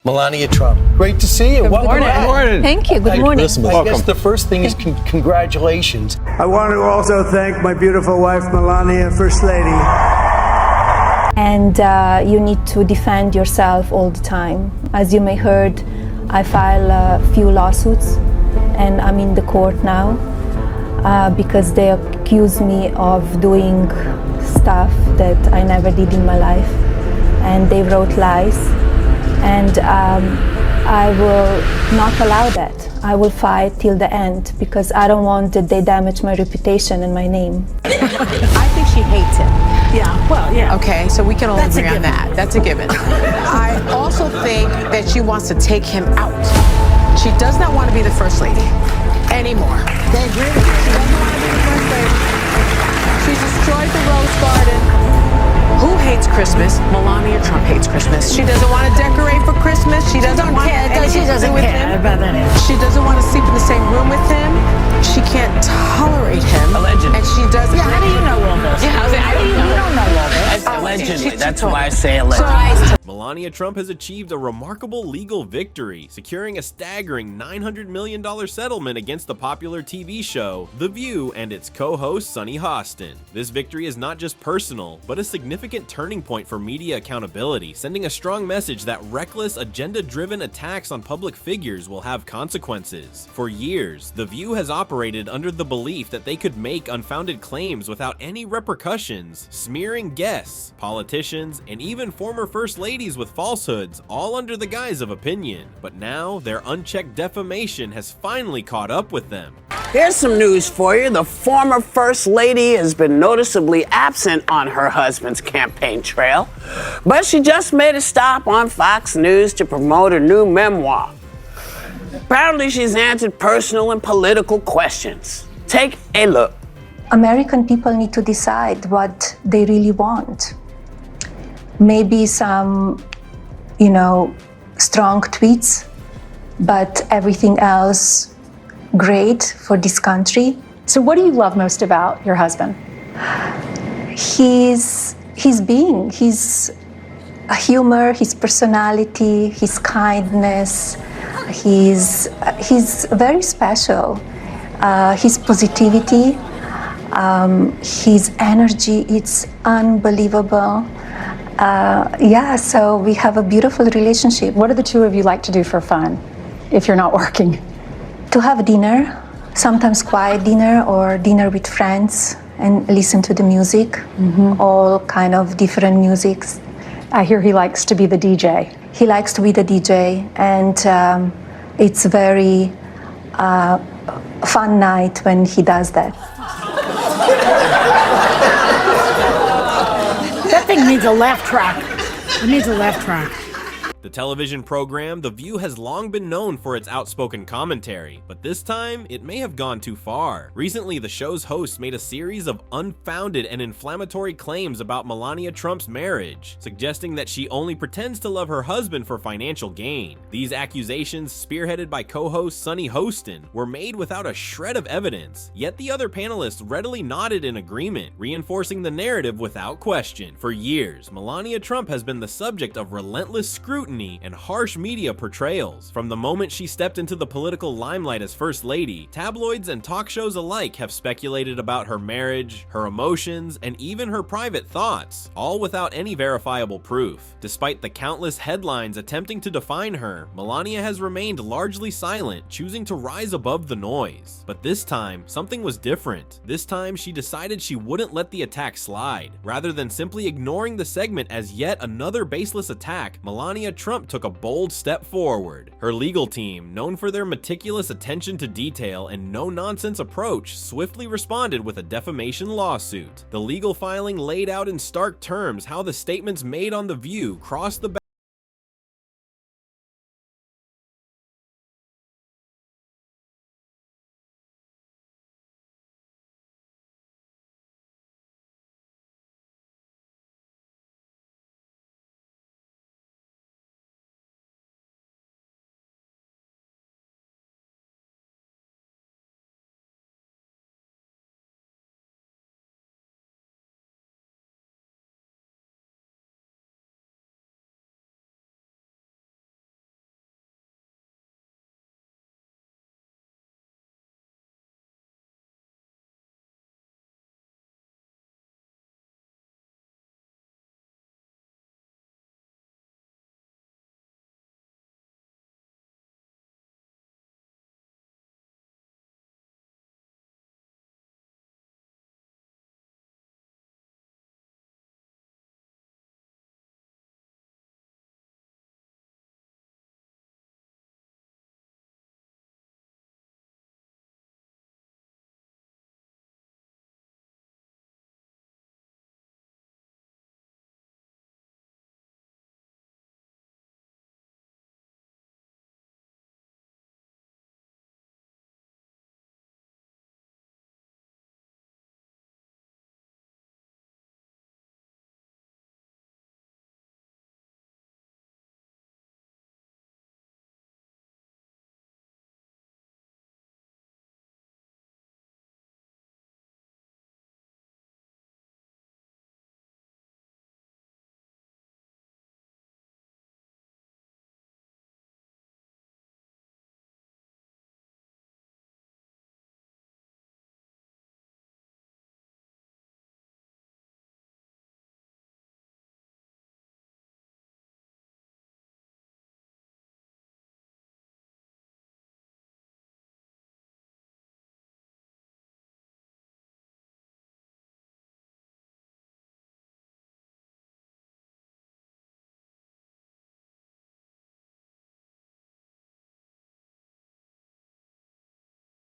Melania Trump, great to see you. Good morning. Thank you. Good morning. I guess the first thing is congratulations. I want to also thank my beautiful wife, Melania, First Lady. And you need to defend yourself all the time. As you may heard, I file a few lawsuits, and I'm in the court now because they accuse me of doing stuff that I never did in my life, and they wrote lies. And I will not allow that. I will fight till the end because I don't want that they damage my reputation and my name. I think she hates him. Yeah, well, yeah. Okay, so we can all That's a agree on given. that. That's a given. I also think that she wants to take him out. She does not want to be the first lady anymore. They agree with She you. doesn't want to be the first lady. She's destroyed the Rose Garden. Who hates Christmas? Melania Trump hates Christmas. She doesn't want to decorate for Christmas. She doesn't want anything She to doesn't do with care him. about that. She doesn't want to sleep in the same room with him. She can't tolerate him. Allegedly. And she doesn't. Yeah, how do you know all this? Yeah, You don't know all this. Allegedly. She That's told why I me. say allegedly. Melania Trump has achieved a remarkable legal victory, securing a staggering $900 million settlement against the popular TV show The View and its co-host Sunny Hostin. This victory is not just personal, but a significant turning point for media accountability, sending a strong message that reckless, agenda-driven attacks on public figures will have consequences. For years, The View has operated under the belief that they could make unfounded claims without any repercussions, smearing guests, politicians, and even former first ladies with falsehoods, all under the guise of opinion. But now, their unchecked defamation has finally caught up with them. Here's some news for you. The former First Lady has been noticeably absent on her husband's campaign trail, but she just made a stop on Fox News to promote her new memoir. Apparently, she's answered personal and political questions. Take a look. American people need to decide what they really want. Maybe some, strong tweets, but everything else great for this country. So what do you love most about your husband? His humor, his personality, his kindness. He's very special. His positivity, his energy, it's unbelievable. So we have a beautiful relationship. What do the two of you like to do for fun if you're not working? To have dinner, sometimes quiet dinner or dinner with friends and listen to the music, all kind of different musics. I hear he likes to be the DJ. He likes to be the DJ, and it's very fun night when he does that. That thing needs a laugh track. It needs a laugh track. The television program The View has long been known for its outspoken commentary, but this time, it may have gone too far. Recently, the show's hosts made a series of unfounded and inflammatory claims about Melania Trump's marriage, suggesting that she only pretends to love her husband for financial gain. These accusations, spearheaded by co-host Sunny Hostin, were made without a shred of evidence, yet the other panelists readily nodded in agreement, reinforcing the narrative without question. For years, Melania Trump has been the subject of relentless scrutiny and harsh media portrayals. From the moment she stepped into the political limelight as First Lady, tabloids and talk shows alike have speculated about her marriage, her emotions, and even her private thoughts, all without any verifiable proof. Despite the countless headlines attempting to define her, Melania has remained largely silent, choosing to rise above the noise. But this time, something was different. This time, she decided she wouldn't let the attack slide. Rather than simply ignoring the segment as yet another baseless attack, Melania Trump took a bold step forward. Her legal team, known for their meticulous attention to detail and no-nonsense approach, swiftly responded with a defamation lawsuit. The legal filing laid out in stark terms how the statements made on The View crossed the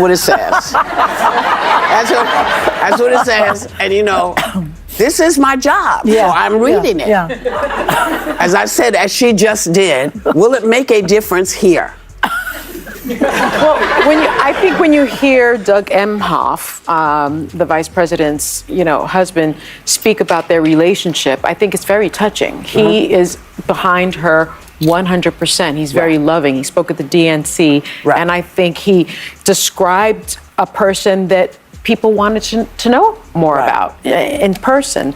what it says. That's what it says. And you know, this is my job, so I'm reading it. As I said, as she just did, will it make a difference here? Well, I think when you hear Doug Emhoff, the vice president's, husband, speak about their relationship, I think it's very touching. He is behind her 100%. He's very loving. He spoke at the DNC, and I think he described a person that people wanted to know more about in person.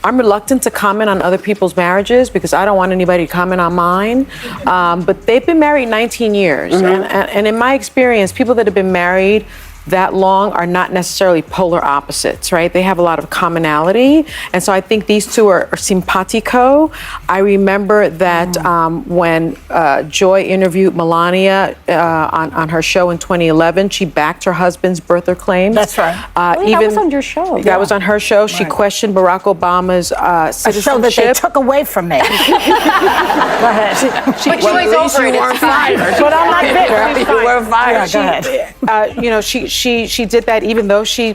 I'm reluctant to comment on other people's marriages because I don't want anybody to comment on mine. But they've been married 19 years. And in my experience, people that have been married that long are not necessarily polar opposites, right? They have a lot of commonality. And so I think these two are simpatico. I remember that when Joy interviewed Melania on her show in 2011, she backed her husband's birther claims. That's right. That was on your show. That was on her show. She questioned Barack Obama's citizenship. A show that they took away from me. Go ahead. But Joy's over it. It's fine. But I'm not bitter. You were fired. Go ahead. She did that even though she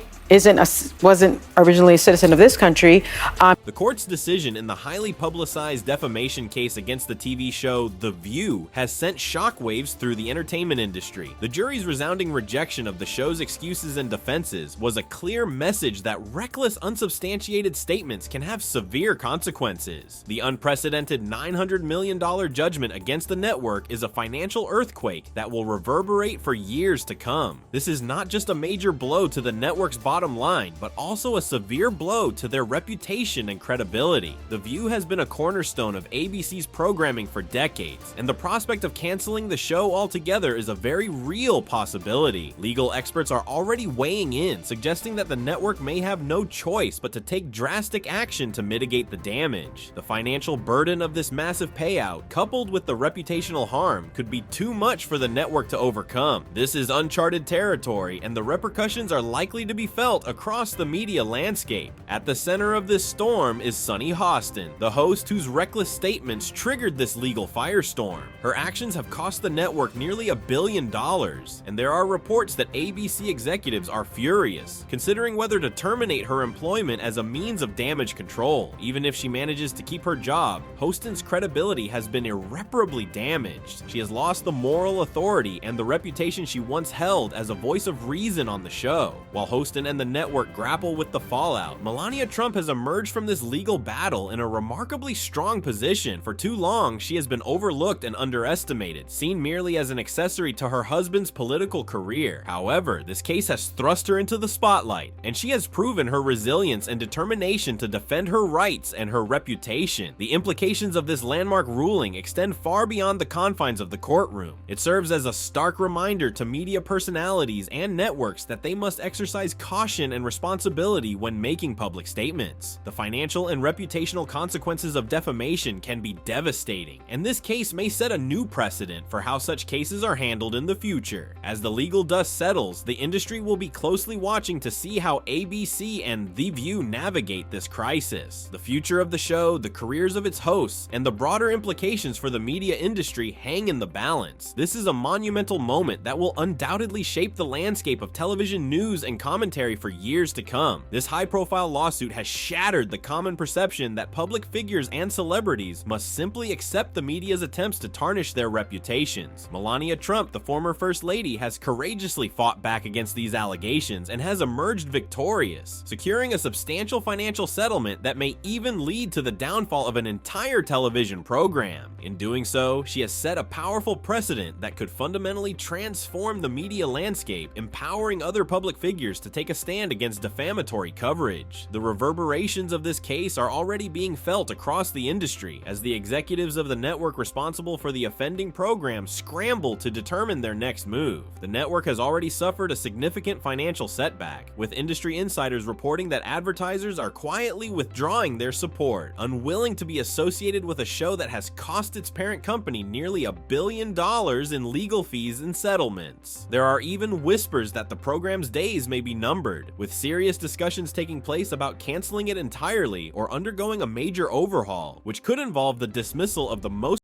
wasn't originally a citizen of this country. The court's decision in the highly publicized defamation case against the TV show The View has sent shockwaves through the entertainment industry. The jury's resounding rejection of the show's excuses and defenses was a clear message that reckless, unsubstantiated statements can have severe consequences. The unprecedented $900 million judgment against the network is a financial earthquake that will reverberate for years to come. This is not just a major blow to the network's bottom line, but also a severe blow to their reputation and credibility. The View has been a cornerstone of ABC's programming for decades, and the prospect of canceling the show altogether is a very real possibility. Legal experts are already weighing in, suggesting that the network may have no choice but to take drastic action to mitigate the damage. The financial burden of this massive payout, coupled with the reputational harm, could be too much for the network to overcome. This is uncharted territory, and the repercussions are likely to be felt across the media landscape. At the center of this storm is Sunny Hostin, the host whose reckless statements triggered this legal firestorm. Her actions have cost the network nearly $1 billion, and there are reports that ABC executives are furious, considering whether to terminate her employment as a means of damage control. Even if she manages to keep her job, Hostin's credibility has been irreparably damaged. She has lost the moral authority and the reputation she once held as a voice of reason on the show. While Hostin and the network grapple with the fallout, Melania Trump has emerged from this legal battle in a remarkably strong position. For too long, she has been overlooked and underestimated, seen merely as an accessory to her husband's political career. However, this case has thrust her into the spotlight, and she has proven her resilience and determination to defend her rights and her reputation. The implications of this landmark ruling extend far beyond the confines of the courtroom. It serves as a stark reminder to media personalities and networks that they must exercise caution and responsibility when making public statements. The financial and reputational consequences of defamation can be devastating, and this case may set a new precedent for how such cases are handled in the future. As the legal dust settles, the industry will be closely watching to see how ABC and The View navigate this crisis. The future of the show, the careers of its hosts, and the broader implications for the media industry hang in the balance. This is a monumental moment that will undoubtedly shape the landscape of television news and commentary for years to come. This high-profile lawsuit has shattered the common perception that public figures and celebrities must simply accept the media's attempts to tarnish their reputations. Melania Trump, the former First Lady, has courageously fought back against these allegations and has emerged victorious, securing a substantial financial settlement that may even lead to the downfall of an entire television program. In doing so, she has set a powerful precedent that could fundamentally transform the media landscape, empowering other public figures to take a stand against defamatory coverage. The reverberations of this case are already being felt across the industry as the executives of the network responsible for the offending program scramble to determine their next move. The network has already suffered a significant financial setback, with industry insiders reporting that advertisers are quietly withdrawing their support, unwilling to be associated with a show that has cost its parent company nearly $1 billion in legal fees and settlements. There are even whispers that the program's days may be numbered, with serious discussions taking place about canceling it entirely or undergoing a major overhaul, which could involve the dismissal of the most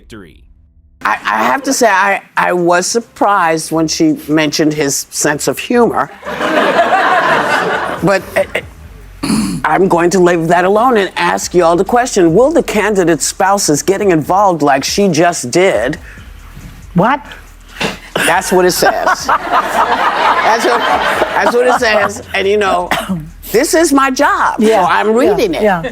victory. I have to say, I was surprised when she mentioned his sense of humor. But I'm going to leave that alone and ask you all the question, will the candidate's spouses getting involved like she just did? What? That's what it says. That's what it says. And you know, this is my job, so I'm reading it. Yeah.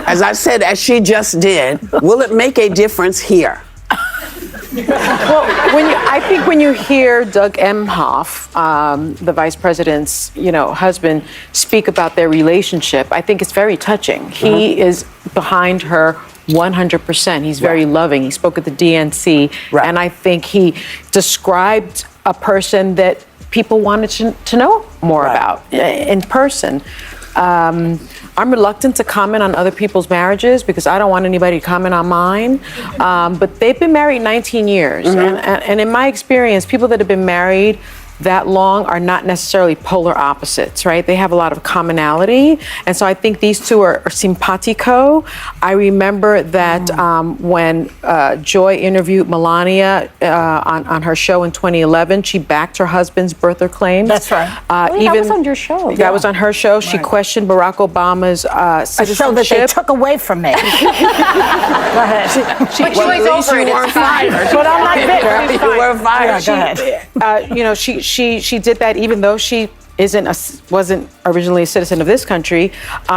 As I said, as she just did, will it make a difference here? Well, I think when you hear Doug Emhoff, the vice president's, husband, speak about their relationship, I think it's very touching. He is behind her 100%. He's very loving. He spoke at the DNC, and I think he described a person that people wanted to know more about in person. I'm reluctant to comment on other people's marriages because I don't want anybody to comment on mine. But they've been married 19 years. And in my experience, people that have been married that long are not necessarily polar opposites, right? They have a lot of commonality. And so I think these two are simpatico. I remember that when Joy interviewed Melania on her show in 2011, she backed her husband's birther claims. That's right. That was on your show. That was on her show. She questioned Barack Obama's citizenship. A show that they took away from me. Go ahead. But she was over it. It's fine. But I'm not bitter. You were fired. Yeah, go ahead. She did that even though she wasn't originally a citizen of this country.